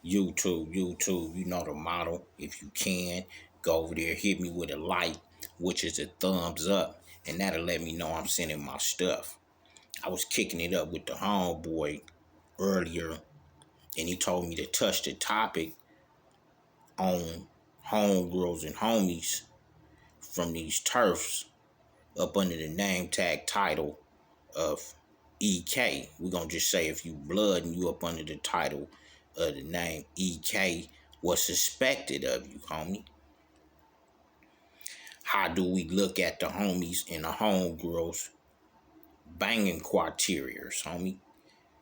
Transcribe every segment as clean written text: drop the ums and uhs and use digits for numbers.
YouTube, you know the model. If you can, go over there, hit me with a like, which is a thumbs up, and that'll let me know I'm sending my stuff. I was kicking it up with the homeboy earlier, and he told me to touch the topic on homegirls and homies from these turfs up under the name tag title of EK. We're gonna just say if you blood and you up under the title of the name EK, what's suspected of you, homie? How do we look at the homies and the homegirls banging criterias, homie?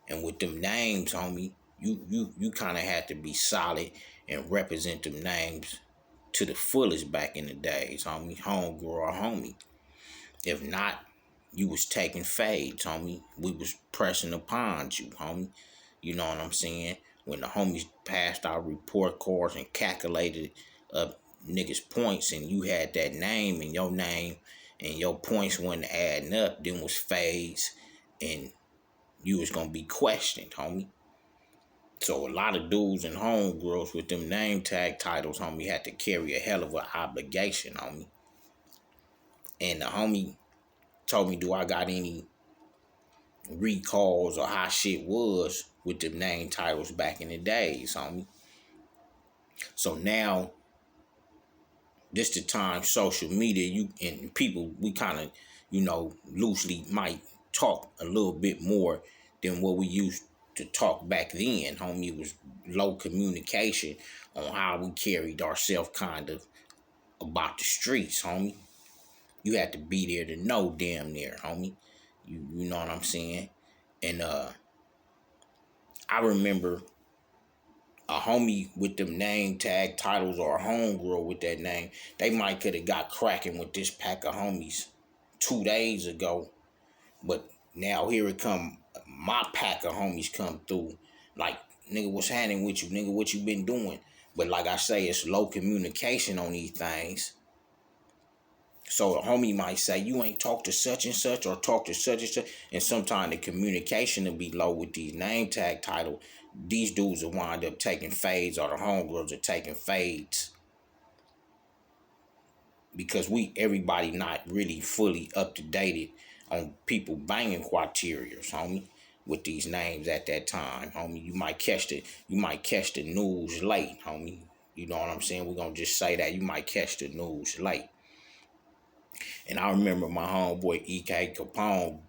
And with them names, homie, you kind of had to be solid and represent them names to the fullest back in the days, homie. Homegirl or homie. If not, you was taking fades, homie. We was pressing upon you, homie. You know what I'm saying? When the homies passed our report cards and calculated niggas' points, and you had that name and your points wasn't adding up, then was fades, and you was gonna be questioned, homie. So a lot of dudes and homegirls with them name tag titles, homie, had to carry a hell of an obligation, homie. And the homie told me, do I got any recalls or how shit was with the name titles back in the days, homie? So now, this the time social media, you and people, we kind of, loosely might talk a little bit more than what we used to talk back then, homie. It was low communication on how we carried ourselves kind of about the streets, homie. You had to be there to know damn near, homie. You know what I'm saying? And I remember a homie with them name tag titles or a homegirl with that name, they might could have got cracking with this pack of homies 2 days ago. But now here it come, my pack of homies come through. Like, nigga, what's happening with you? Nigga, what you been doing? But like I say, it's low communication on these things. So a homie might say, you ain't talk to such and such or talk to such and such. And sometimes the communication will be low with these name tag title. These dudes will wind up taking fades, or the homegirls are taking fades. Because everybody not really fully up to date on people banging criteria, homie, with these names at that time, homie. You might catch the news late, homie. You know what I'm saying? We're gonna just say that you might catch the news late. And I remember my homeboy E.K. Capone,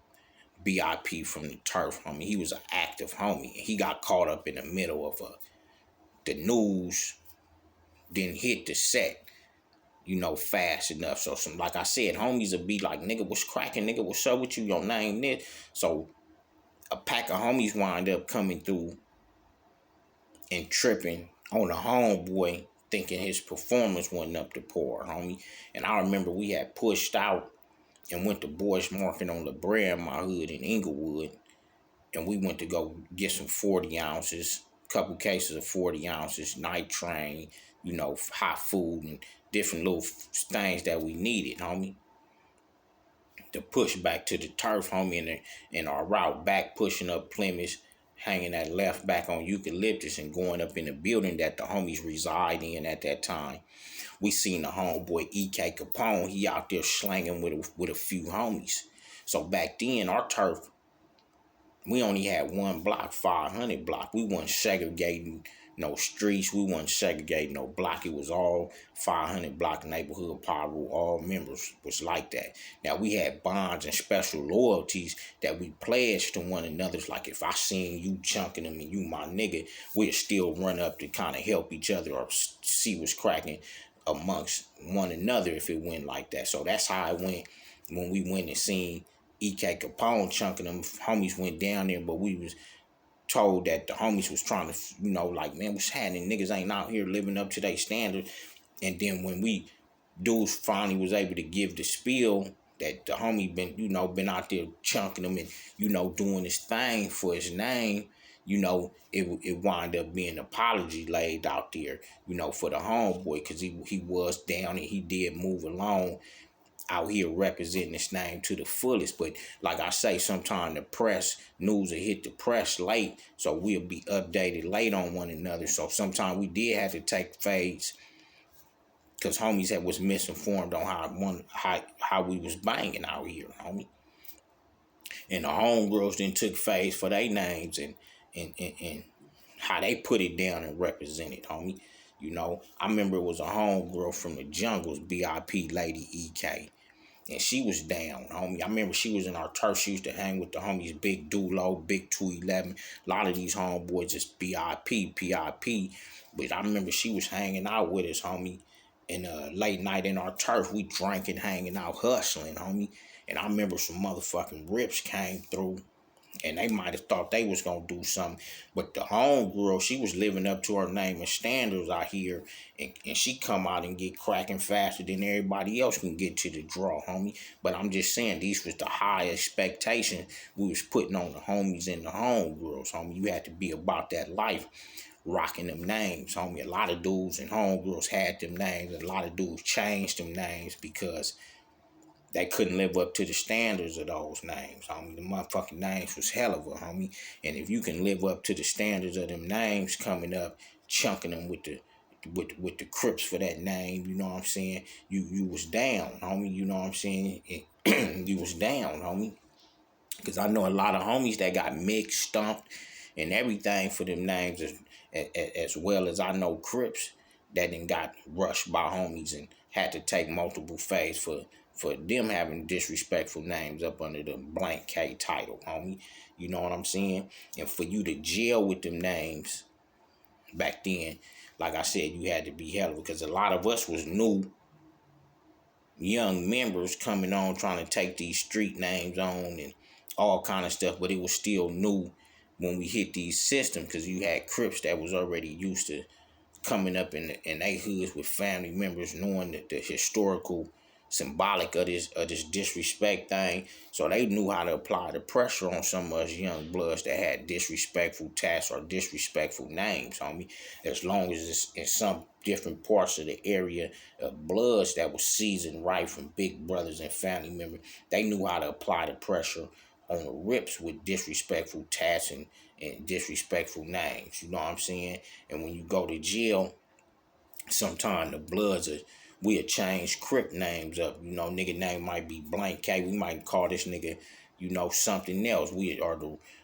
BIP from the turf, homie. He was an active homie. He got caught up in the middle of the news, didn't hit the set, fast enough. So some, like I said, homies will be like, nigga, what's cracking? Nigga, what's up with you? Your name this. So a pack of homies wind up coming through and tripping on a homeboy, thinking his performance wasn't up to par, homie. And I remember we had pushed out and went to Boys Market on La Brea in my hood in Inglewood. And we went to go get some 40 ounces, couple cases of 40 ounces, night train, hot food and different little things that we needed, homie. To push back to the turf, homie, and our route back, pushing up Plymouth, hanging that left back on Eucalyptus and going up in the building that the homies reside in at that time. We seen the homeboy E.K. Capone. He out there slanging with a few homies. So back then, our turf, we only had one block, 500 block. We weren't segregating no streets. We weren't segregating no block. It was all 500 block neighborhood power rule. All members was like that. Now, we had bonds and special loyalties that we pledged to one another. Like, if I seen you chunking them and you my nigga, we'd still run up to kind of help each other or see what's cracking amongst one another if it went like that. So that's how it went when we went and seen E.K. Capone chunking them. Homies went down there, but we was told that the homies was trying to, like, man, what's happening? Niggas ain't out here living up to their standards. And then when dudes finally was able to give the spiel that the homie been out there chunking them and, doing his thing for his name, it wound up being an apology laid out there, for the homeboy, because he was down and he did move along out here representing this name to the fullest. But like I say, sometimes the press news will hit the press late, so we'll be updated late on one another. So sometimes we did have to take fades because homies that was misinformed on how we was banging out here, homie. And the homegirls then took phase for their names and how they put it down and represented, homie. You know, I remember it was a homegirl from the jungles, BIP Lady EK. And she was down, homie. I remember she was in our turf. She used to hang with the homies Big Dulo, Big 211. A lot of these homeboys just BIP, PIP. But I remember she was hanging out with us, homie. And late night in our turf, we drinking, hanging out, hustling, homie. And I remember some motherfucking rips came through and they might have thought they was gonna do something. But the homegirl, she was living up to her name and standards out here, and she come out and get cracking faster than everybody else can get to the draw, homie. But I'm just saying, these was the high expectation we was putting on the homies and the homegirls, homie. You had to be about that life, rocking them names, homie. A lot of dudes and homegirls had them names, and a lot of dudes changed them names because they couldn't live up to the standards of those names, homie. The motherfucking names was hell of a, homie. And if you can live up to the standards of them names coming up, chunking them with the Crips for that name, you know what I'm saying? You was down, homie. You know what I'm saying? You was down, homie. Because I know a lot of homies that got mixed, stumped, and everything for them names, as well as I know Crips that then got rushed by homies and had to take multiple phase for them having disrespectful names up under the blank K title, homie. You know what I'm saying? And for you to jail with them names back then, like I said, you had to be hell because a lot of us was new young members coming on trying to take these street names on and all kind of stuff, but it was still new when we hit these systems because you had Crips that was already used to coming up in their hoods with family members, knowing that the historical symbolic of this disrespect thing. So they knew how to apply the pressure on some of us young bloods that had disrespectful tasks or disrespectful names, homie. As long as it's in some different parts of the area of bloods that was seasoned right from big brothers and family members, they knew how to apply the pressure on the rips with disrespectful tasks and disrespectful names. You know what I'm saying? And when you go to jail, sometimes the bloods are we'll change Crip names up. You know, nigga name might be blank K. We might call this nigga, you know, something else. We or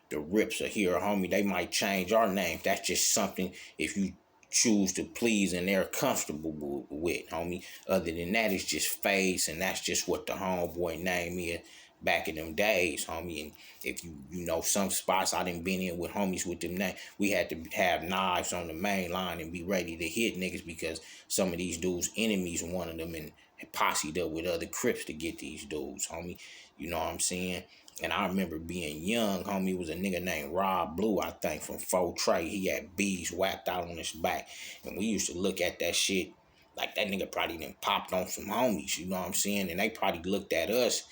the rips are here, homie. They might change our name. That's just something if you choose to please and they're comfortable with, homie. Other than that, it's just face, and that's just what the homeboy name is back in them days, homie. And if you know some spots I done been in with homies with them names, we had to have knives on the main line and be ready to hit niggas because some of these dudes enemies wanted them and posseed up with other Crips to get these dudes, homie. You know what I'm saying? And I remember being young, homie, was a nigga named Rob Blue, I think, from Faux Trey. He had bees whacked out on his back. And we used to look at that shit like that nigga probably done popped on some homies, you know what I'm saying? And they probably looked at us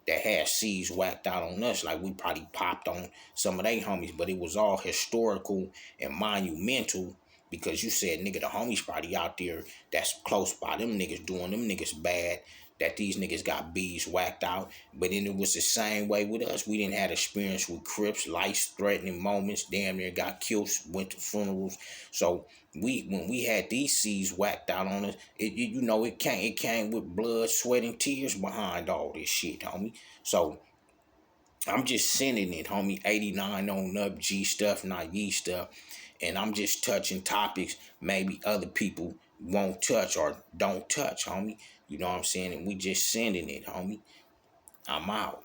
that had C's whacked out on us like we probably popped on some of they homies, but it was all historical and monumental because you said, nigga, the homies probably out there that's close by them niggas doing them niggas bad, that these niggas got bees whacked out. But then it was the same way with us. We didn't have experience with Crips, life-threatening moments, damn near got killed, went to funerals. So when we had these C's whacked out on us, you know, it came with blood, sweat, and tears behind all this shit, homie. So I'm just sending it, homie, 89 on up, G stuff, not ye stuff. And I'm just touching topics maybe other people won't touch or don't touch, homie. You know what I'm saying? And we just sending it, homie. I'm out.